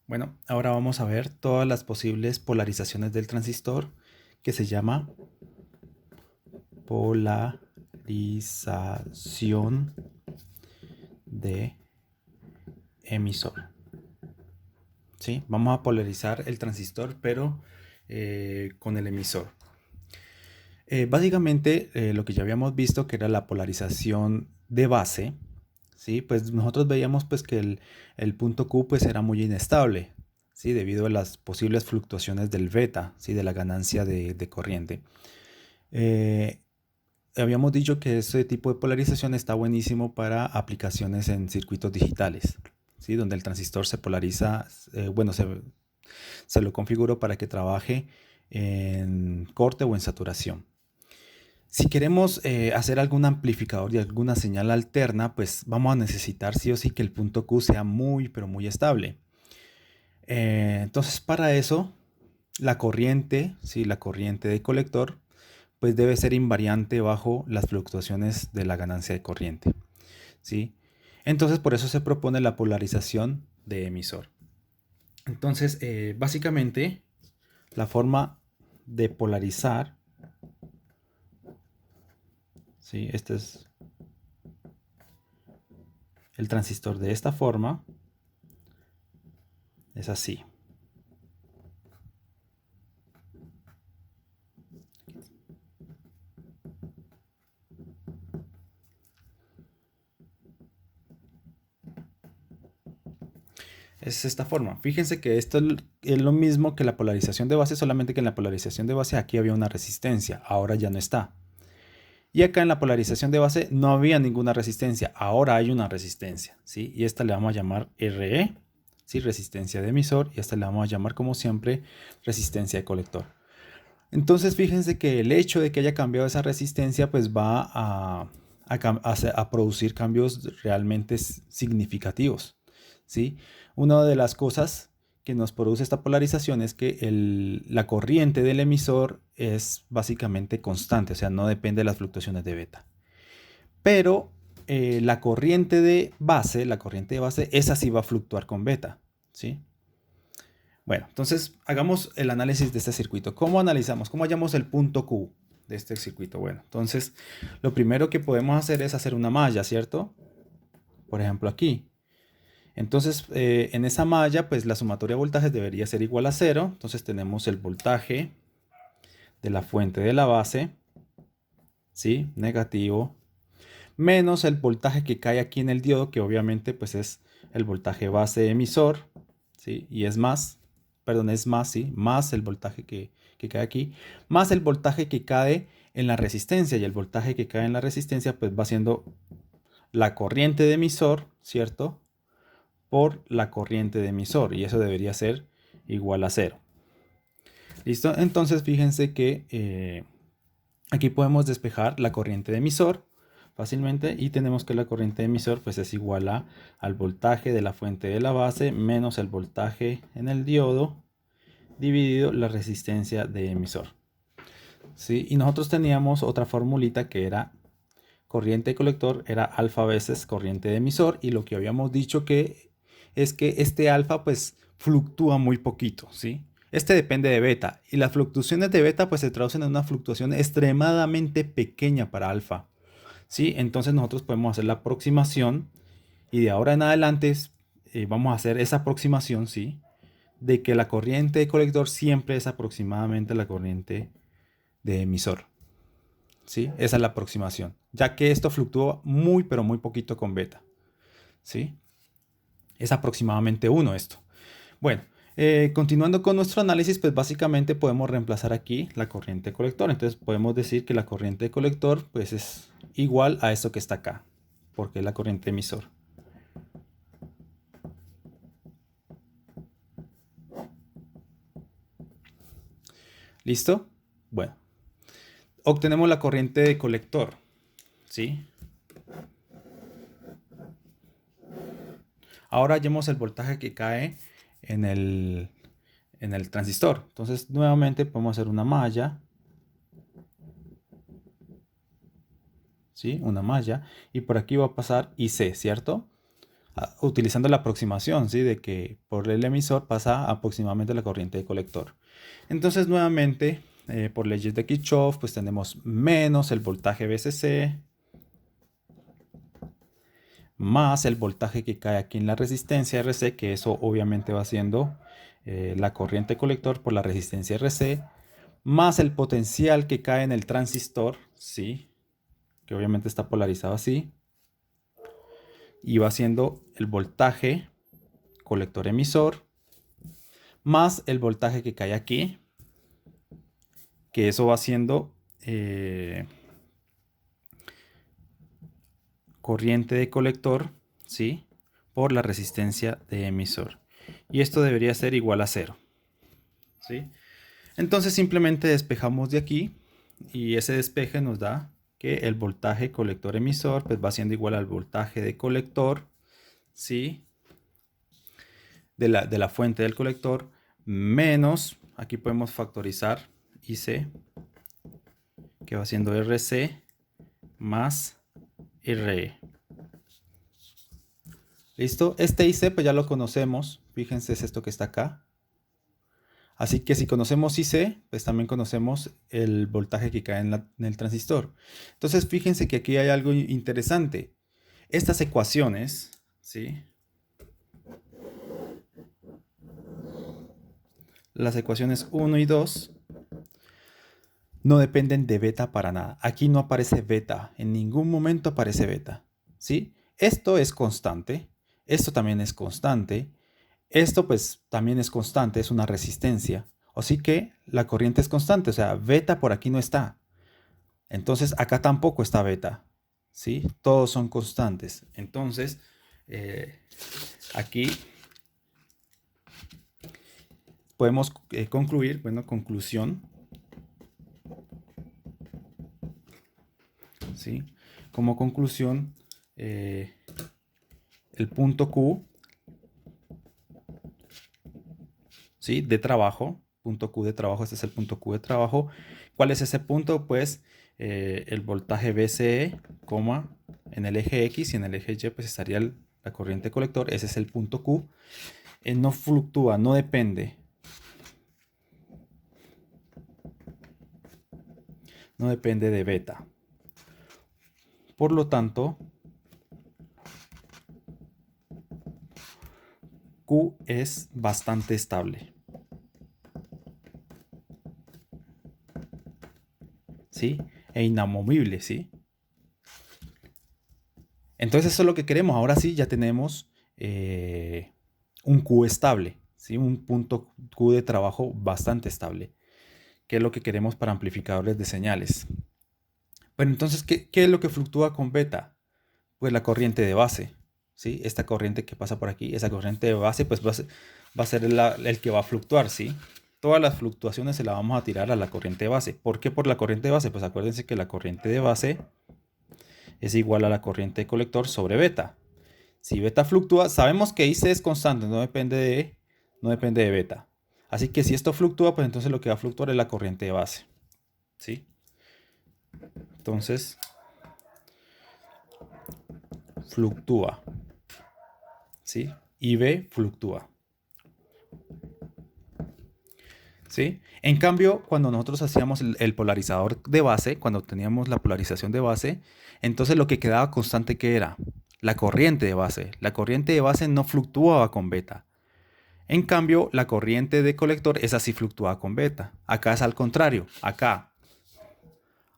Bueno, ahora vamos a ver todas las posibles polarizaciones del transistor que se llama polarización de emisor. ¿Sí? Vamos a polarizar el transistor, pero con el emisor. Básicamente, lo que ya habíamos visto que era la polarización de base, ¿sí? Pues nosotros veíamos pues que el punto Q pues era muy inestable, ¿sí? Debido a las posibles fluctuaciones del beta, ¿sí? De la ganancia de corriente. Eh, Habíamos dicho que ese tipo de polarización está buenísimo para aplicaciones en circuitos digitales, ¿sí? Donde el transistor se polariza, bueno, se lo configuro para que trabaje en corte o en saturación. Si queremos hacer algún amplificador y alguna señal alterna, pues vamos a necesitar sí o sí que el punto Q sea muy, pero muy estable. Entonces, para eso, la corriente, ¿sí? La corriente de colector, pues debe ser invariante bajo las fluctuaciones de la ganancia de corriente, ¿sí? Entonces, por eso se propone la polarización de emisor. Entonces, básicamente, la forma de polarizar, ¿sí? Este es el transistor de esta forma, es así. Es esta forma. Fíjense que esto es lo mismo que la polarización de base, solamente que en la polarización de base aquí había una resistencia, ahora ya no está. Y acá en la polarización de base no había ninguna resistencia, ahora hay una resistencia, ¿sí? Y esta le vamos a llamar RE, ¿sí? Resistencia de emisor, y esta le vamos a llamar como siempre resistencia de colector. Entonces fíjense que el hecho de que haya cambiado esa resistencia pues va a producir cambios realmente significativos, ¿sí? Una de las cosas que nos produce esta polarización es que la corriente del emisor es básicamente constante, o sea, no depende de las fluctuaciones de beta. Pero la corriente de base, esa sí va a fluctuar con beta, ¿sí? Bueno, entonces hagamos el análisis de este circuito. ¿Cómo analizamos? ¿Cómo hallamos el punto Q de este circuito? Bueno, entonces lo primero que podemos hacer es hacer una malla, ¿cierto? Por ejemplo, aquí. Entonces, en esa malla, pues la sumatoria de voltajes debería ser igual a cero. Entonces tenemos el voltaje de la fuente de la base, ¿sí? Negativo, menos el voltaje que cae aquí en el diodo, que obviamente pues es el voltaje base emisor, ¿sí? Y es más, perdón, es más, ¿sí? Más el voltaje que cae aquí, más el voltaje que cae en la resistencia, y el voltaje que cae en la resistencia pues va siendo la corriente de emisor, ¿cierto? Por la corriente de emisor, y eso debería ser igual a cero. ¿Listo? Entonces fíjense que aquí podemos despejar la corriente de emisor fácilmente y tenemos que la corriente de emisor pues es igual al voltaje de la fuente de la base menos el voltaje en el diodo dividido la resistencia de emisor. ¿Sí? Y nosotros teníamos otra formulita que era corriente de colector era alfa veces corriente de emisor, y lo que habíamos dicho que es que este alfa pues fluctúa muy poquito, ¿sí? Este depende de beta, y las fluctuaciones de beta pues se traducen en una fluctuación extremadamente pequeña para alfa, ¿sí? Entonces nosotros podemos hacer la aproximación, y de ahora en adelante vamos a hacer esa aproximación, ¿sí? De que la corriente de colector siempre es aproximadamente la corriente de emisor. ¿Sí? Esa es la aproximación, ya que esto fluctúa muy, pero muy poquito con beta, ¿sí? Es aproximadamente 1 esto. Bueno, continuando con nuestro análisis, pues básicamente podemos reemplazar aquí la corriente de colector. Entonces podemos decir que la corriente de colector pues es igual a esto que está acá, porque es la corriente emisor. ¿Listo? Bueno, obtenemos la corriente de colector, ¿sí? Ahora hallemos el voltaje que cae en el transistor. Entonces nuevamente podemos hacer una malla, ¿sí? Una malla, y por aquí va a pasar IC, ¿cierto? utilizando la aproximación, ¿sí? De que por el emisor pasa aproximadamente la corriente de colector. Entonces, nuevamente, por leyes de Kirchhoff, pues tenemos menos el voltaje VCC más el voltaje que cae aquí en la resistencia RC, que eso obviamente va siendo la corriente colector por la resistencia RC, más el potencial que cae en el transistor, ¿sí? Que obviamente está polarizado así, y va siendo el voltaje colector emisor, más el voltaje que cae aquí, que eso va siendo corriente de colector, ¿sí? Por la resistencia de emisor. Y esto debería ser igual a 0, ¿sí? Entonces simplemente despejamos de aquí y ese despeje nos da que el voltaje colector emisor pues va siendo igual al voltaje de colector, ¿sí? De la fuente del colector menos, aquí podemos factorizar IC, que va siendo RC más RE. ¿Listo? Este IC pues ya lo conocemos, fíjense, es esto que está acá. Así que si conocemos IC, pues también conocemos el voltaje que cae en el transistor. Entonces fíjense que aquí hay algo interesante. Estas ecuaciones, ¿sí? Las ecuaciones 1 y 2 no dependen de beta para nada. Aquí no aparece beta, en ningún momento aparece beta, ¿sí? Esto es constante, esto también es constante, esto pues también es constante, es una resistencia. Así que la corriente es constante, o sea, beta por aquí no está. Entonces acá tampoco está beta, ¿sí? Todos son constantes. Entonces, aquí podemos concluir, bueno, conclusión, ¿sí? Como conclusión, el punto Q, ¿sí? De trabajo, punto Q de trabajo, este es el punto Q de trabajo. ¿Cuál es ese punto? Pues el voltaje VCE, en el eje X y en el eje Y pues estaría la corriente colector, ese es el punto Q. No fluctúa, no depende. No depende de beta. Por lo tanto, Q es bastante estable. ¿Sí? E inamovible, ¿sí? Entonces eso es lo que queremos. Ahora sí ya tenemos un Q estable, ¿sí? Un punto Q de trabajo bastante estable, que es lo que queremos para amplificadores de señales. Bueno, entonces, ¿qué es lo que fluctúa con beta? Pues la corriente de base, ¿sí? Esta corriente que pasa por aquí, esa corriente de base, pues va a ser el que va a fluctuar, ¿sí? Todas las fluctuaciones se las vamos a tirar a la corriente de base. ¿Por qué por la corriente de base? Pues acuérdense que la corriente de base es igual a la corriente de colector sobre beta. Si beta fluctúa, sabemos que IC es constante, no depende de beta. Así que si esto fluctúa, pues entonces lo que va a fluctuar es la corriente de base, ¿sí? Entonces, fluctúa, ¿sí? IB fluctúa, ¿sí? En cambio, cuando nosotros hacíamos el polarizador de base, cuando teníamos la polarización de base, entonces lo que quedaba constante, ¿qué era? La corriente de base. La corriente de base no fluctuaba con beta. En cambio, la corriente de colector, esa sí fluctúa con beta. Acá es al contrario. Acá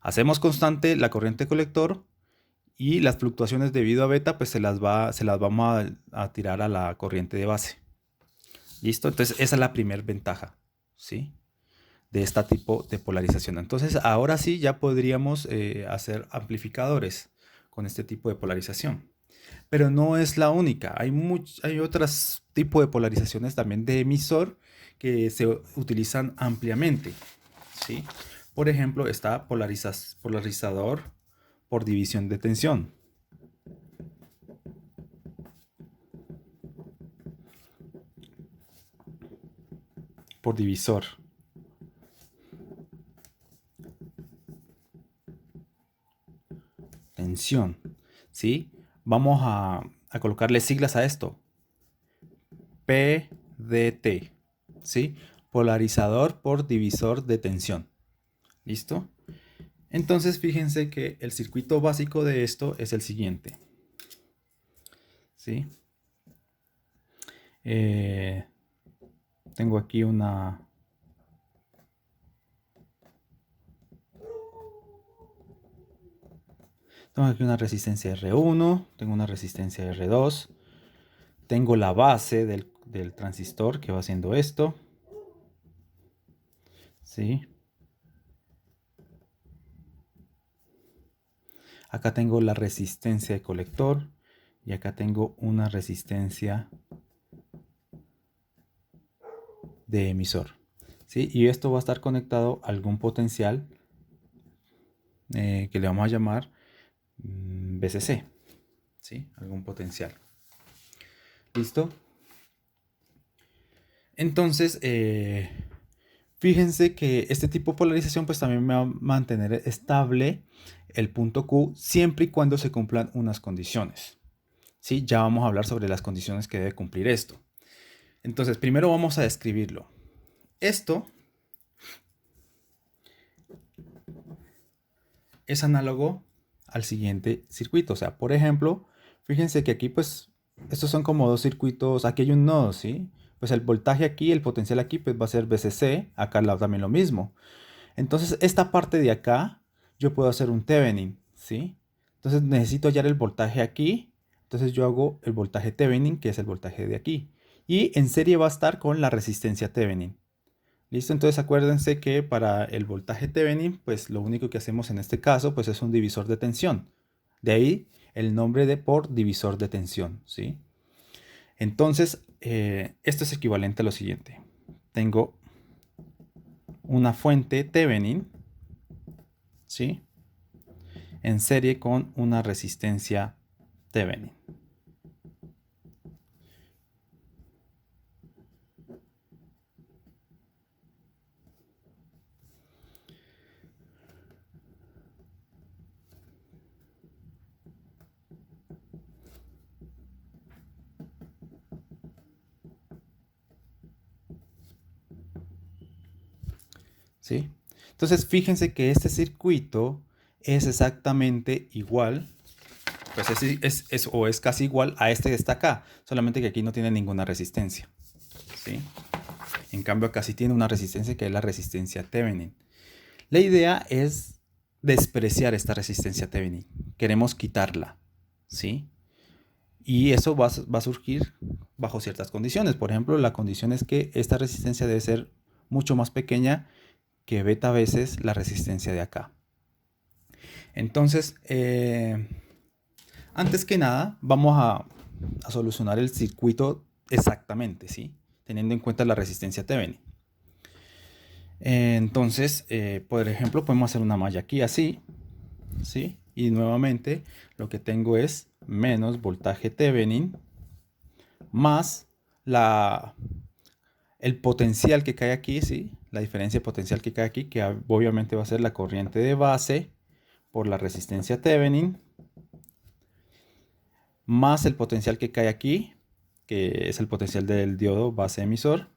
hacemos constante la corriente colector y las fluctuaciones debido a beta, pues se las vamos a tirar a la corriente de base. ¿Listo? Entonces, esa es la primera ventaja, ¿sí? De este tipo de polarización. Entonces, ahora sí ya podríamos hacer amplificadores con este tipo de polarización. Pero no es la única. Hay otros tipos de polarizaciones también de emisor que se utilizan ampliamente, ¿sí? Por ejemplo, está polarizador por división de tensión. Por divisor. Tensión, ¿sí? Vamos a colocarle siglas a esto. PDT, ¿sí? Polarizador por divisor de tensión. ¿Listo? Entonces fíjense que el circuito básico de esto es el siguiente. ¿Sí? Tengo aquí una... Tengo aquí una resistencia R1, tengo una resistencia R2, tengo la base del transistor que va haciendo esto. ¿Sí? Acá tengo la resistencia de colector y acá tengo una resistencia de emisor. ¿Sí? Y esto va a estar conectado a algún potencial que le vamos a llamar VCC. ¿Sí? Algún potencial. ¿Listo? Entonces, fíjense que este tipo de polarización pues también me va a mantener estable el punto Q siempre y cuando se cumplan unas condiciones. ¿Sí? Ya vamos a hablar sobre las condiciones que debe cumplir esto. Entonces, primero vamos a describirlo. Esto es análogo al siguiente circuito. O sea, por ejemplo, fíjense que aquí pues estos son como dos circuitos. Aquí hay un nodo, ¿sí? Pues el voltaje aquí, el potencial aquí pues va a ser VCC. Acá al lado también lo mismo. Entonces esta parte de acá yo puedo hacer un Thevenin, ¿sí? Entonces necesito hallar el voltaje aquí. Entonces yo hago el voltaje Thevenin, que es el voltaje de aquí. Y en serie va a estar con la resistencia Thevenin. ¿Listo? Entonces acuérdense que para el voltaje Thevenin, pues lo único que hacemos en este caso, pues es un divisor de tensión. De ahí el nombre de por divisor de tensión, ¿sí? Entonces, esto es equivalente a lo siguiente. Tengo una fuente Thevenin, ¿sí? En serie con una resistencia Thevenin. ¿Sí? Entonces fíjense que este circuito es exactamente igual, pues es casi igual a este que está acá, solamente que aquí no tiene ninguna resistencia. ¿Sí? En cambio acá sí tiene una resistencia que es la resistencia Thevenin. La idea es despreciar esta resistencia Thevenin. Queremos quitarla. ¿Sí? Y eso va a surgir bajo ciertas condiciones. Por ejemplo, la condición es que esta resistencia debe ser mucho más pequeña que beta veces la resistencia de acá. Entonces, antes que nada, vamos a solucionar el circuito exactamente, ¿sí? Teniendo en cuenta la resistencia Thevenin. Entonces, por ejemplo, podemos hacer una malla aquí así, ¿sí? Y nuevamente lo que tengo es menos voltaje Thevenin más el potencial que cae aquí, ¿sí? La diferencia de potencial que cae aquí, que obviamente va a ser la corriente de base por la resistencia Thevenin, más el potencial que cae aquí, que es el potencial del diodo base emisor,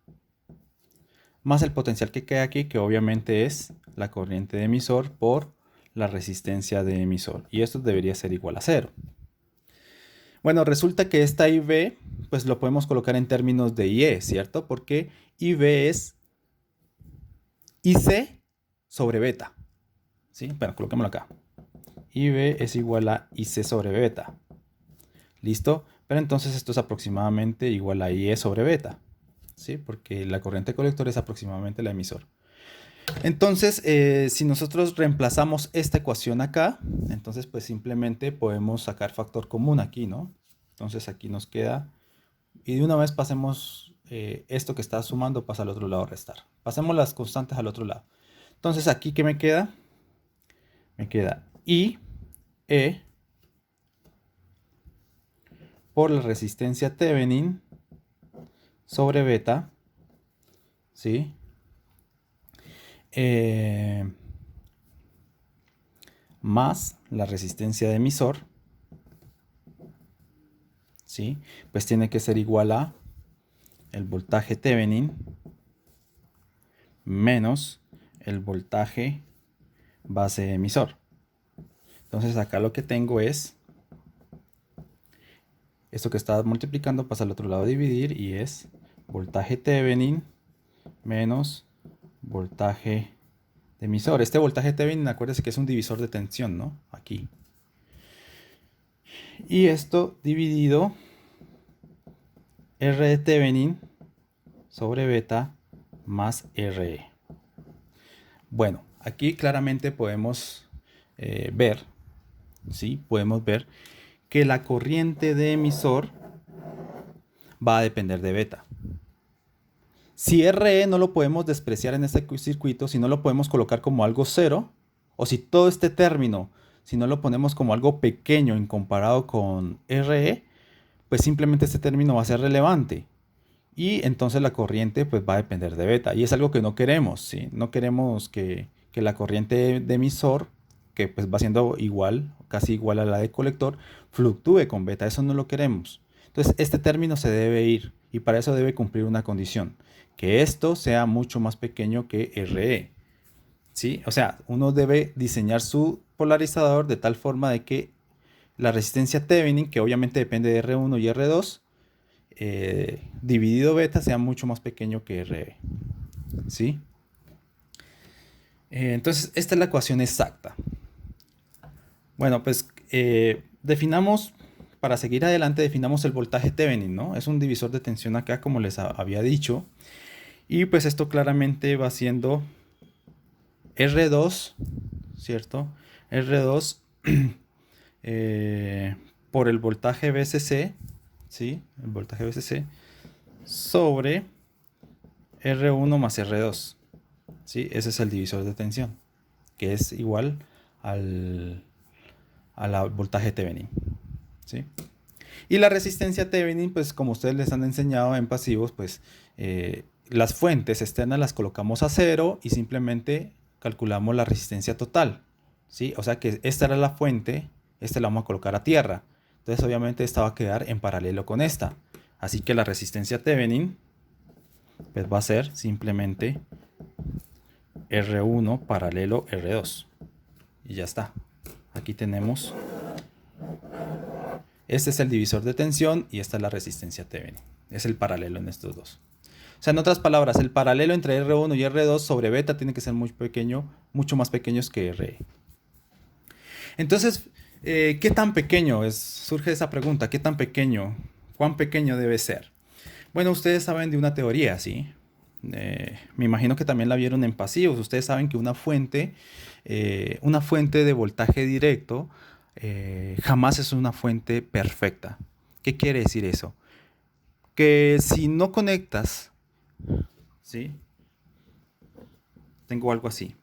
más el potencial que cae aquí, que obviamente es la corriente de emisor por la resistencia de emisor. Y esto debería ser igual a 0. Bueno, resulta que esta IB, pues lo podemos colocar en términos de IE, ¿cierto? Porque IB es IC sobre beta. ¿Sí? Bueno, coloquémoslo acá. IB es igual a IC sobre beta. ¿Listo? Pero entonces esto es aproximadamente igual a IE sobre beta. ¿Sí? Porque la corriente colector es aproximadamente la emisor. Entonces, si nosotros reemplazamos esta ecuación acá, entonces pues simplemente podemos sacar factor común aquí, ¿no? Entonces aquí nos queda, y de una vez pasemos esto que está sumando, pasa al otro lado a restar. Pasemos las constantes al otro lado. Entonces aquí, ¿qué me queda? Me queda I, E, por la resistencia Thevenin sobre beta, ¿sí? Más la resistencia de emisor, ¿sí? Pues tiene que ser igual a el voltaje Thevenin menos el voltaje base emisor. Entonces acá lo que tengo es esto que está multiplicando pasa al otro lado a dividir y es voltaje Thevenin menos voltaje de emisor. Este voltaje Thevenin, acuérdense que es un divisor de tensión, ¿no? Aquí. Y esto dividido R de Thevenin sobre beta más RE. Bueno, aquí claramente podemos ver, ¿sí? Podemos ver que la corriente de emisor va a depender de beta. Si RE no lo podemos despreciar en este circuito, si no lo podemos colocar como algo cero, o si todo este término, si no lo ponemos como algo pequeño en comparado con RE, pues simplemente este término va a ser relevante. Y entonces la corriente pues va a depender de beta. Y es algo que no queremos, ¿sí? No queremos que la corriente de emisor, que pues va siendo igual, casi igual a la de colector, fluctúe con beta. Eso no lo queremos. Entonces este término se debe ir y para eso debe cumplir una condición, que esto sea mucho más pequeño que RE. ¿Sí? O sea, uno debe diseñar su polarizador de tal forma de que la resistencia Thevenin, que obviamente depende de R1 y R2, dividido beta sea mucho más pequeño que RE. ¿Sí? Entonces, esta es la ecuación exacta. Bueno, pues definamos, para seguir adelante, definamos el voltaje Thevenin, ¿no? Es un divisor de tensión acá, como les había dicho. Y pues esto claramente va siendo R2, ¿cierto? R2 por el voltaje VCC, ¿sí? El voltaje VCC sobre R1 más R2, ¿sí? Ese es el divisor de tensión, que es igual al voltaje Thevenin, ¿sí? Y la resistencia Thevenin, pues como ustedes les han enseñado en pasivos, pues las fuentes externas las colocamos a cero y simplemente calculamos la resistencia total, ¿sí? O sea que esta era la fuente, esta la vamos a colocar a tierra. Entonces obviamente esta va a quedar en paralelo con esta. Así que la resistencia Thevenin pues va a ser simplemente R1 paralelo R2. Y ya está. Aquí tenemos, este es el divisor de tensión y esta es la resistencia Thevenin. Es el paralelo en estos dos. O sea, en otras palabras, el paralelo entre R1 y R2 sobre beta tiene que ser muy pequeño, mucho más pequeños que RE. Entonces, ¿qué tan pequeño es? Surge esa pregunta, ¿qué tan pequeño? ¿Cuán pequeño debe ser? Bueno, ustedes saben de una teoría, ¿sí? Me imagino que también la vieron en pasivos. Ustedes saben que una fuente de voltaje directo jamás es una fuente perfecta. ¿Qué quiere decir eso? Que si no conectas, ¿sí? Tengo algo así.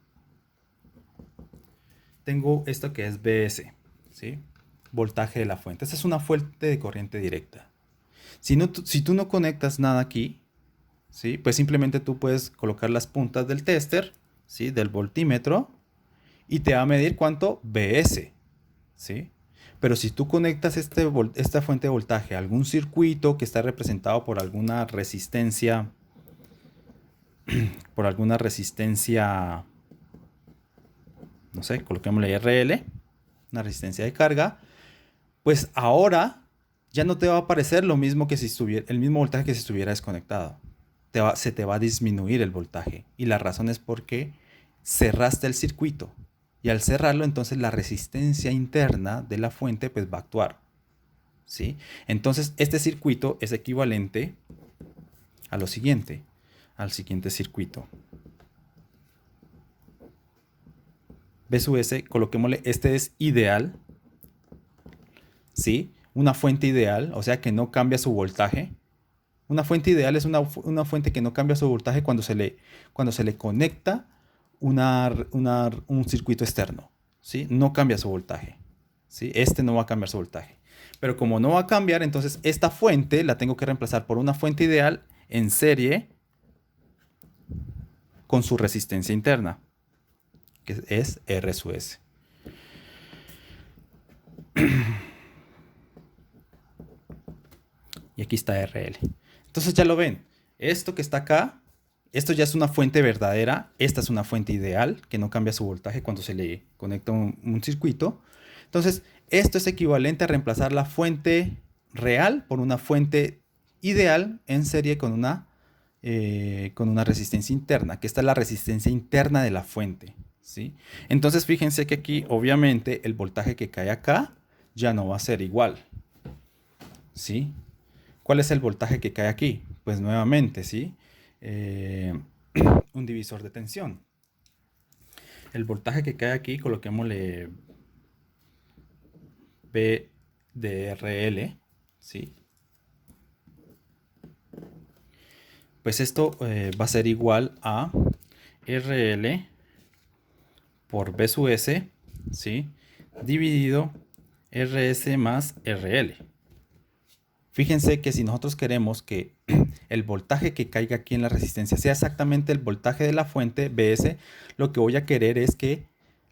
Tengo esto que es BS, ¿sí? Voltaje de la fuente. Esta es una fuente de corriente directa. Si tú no conectas nada aquí, ¿sí? Pues simplemente tú puedes colocar las puntas del tester, ¿sí? Del voltímetro y te va a medir cuánto BS, ¿sí? Pero si tú conectas esta fuente de voltaje a algún circuito que está representado por alguna resistencia, no sé, coloquémosle RL, una resistencia de carga, pues ahora ya no te va a aparecer lo mismo que si estuviera, el mismo voltaje que si estuviera desconectado. Se te va a disminuir el voltaje. Y la razón es porque cerraste el circuito. Y al cerrarlo, entonces la resistencia interna de la fuente pues va a actuar. ¿Sí? Entonces este circuito es equivalente a lo siguiente, al siguiente circuito. B sub S, coloquémosle, este es ideal, ¿sí? Una fuente ideal, o sea que no cambia su voltaje. Una fuente ideal es una fuente que no cambia su voltaje cuando se le conecta un circuito externo, ¿sí? No cambia su voltaje, ¿sí? Este no va a cambiar su voltaje. Pero como no va a cambiar, entonces esta fuente la tengo que reemplazar por una fuente ideal en serie con su resistencia interna, que es R sub S. Y aquí está RL. Entonces ya lo ven. Esto que está acá, esto ya es una fuente verdadera. Esta es una fuente ideal que no cambia su voltaje cuando se le conecta un circuito. Entonces, esto es equivalente a reemplazar la fuente real por una fuente ideal en serie con una resistencia interna, que esta es la resistencia interna de la fuente, ¿sí? Entonces, fíjense que aquí, obviamente, el voltaje que cae acá ya no va a ser igual, ¿sí? ¿Cuál es el voltaje que cae aquí? Pues nuevamente, ¿sí? Un divisor de tensión. El voltaje que cae aquí, coloquémosle B de RL, ¿sí? Pues esto va a ser igual a RL por B sub S, ¿sí? Dividido RS más RL. Fíjense que si nosotros queremos que el voltaje que caiga aquí en la resistencia sea exactamente el voltaje de la fuente BS, lo que voy a querer es que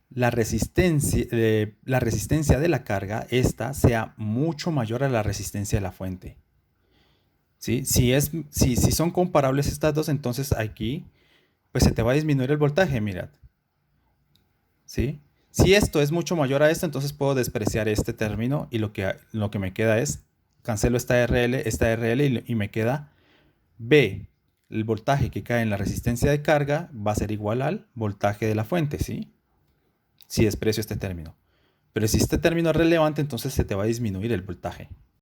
la resistencia de la carga, esta, sea mucho mayor a la resistencia de la fuente. ¿Sí? Si son comparables estas dos, entonces aquí pues se te va a disminuir el voltaje, mirad. ¿Sí? Si esto es mucho mayor a esto, entonces puedo despreciar este término y lo que me queda es, cancelo esta RL y me queda B. El voltaje que cae en la resistencia de carga va a ser igual al voltaje de la fuente, ¿sí? Si desprecio este término. Pero si este término es relevante, entonces se te va a disminuir el voltaje.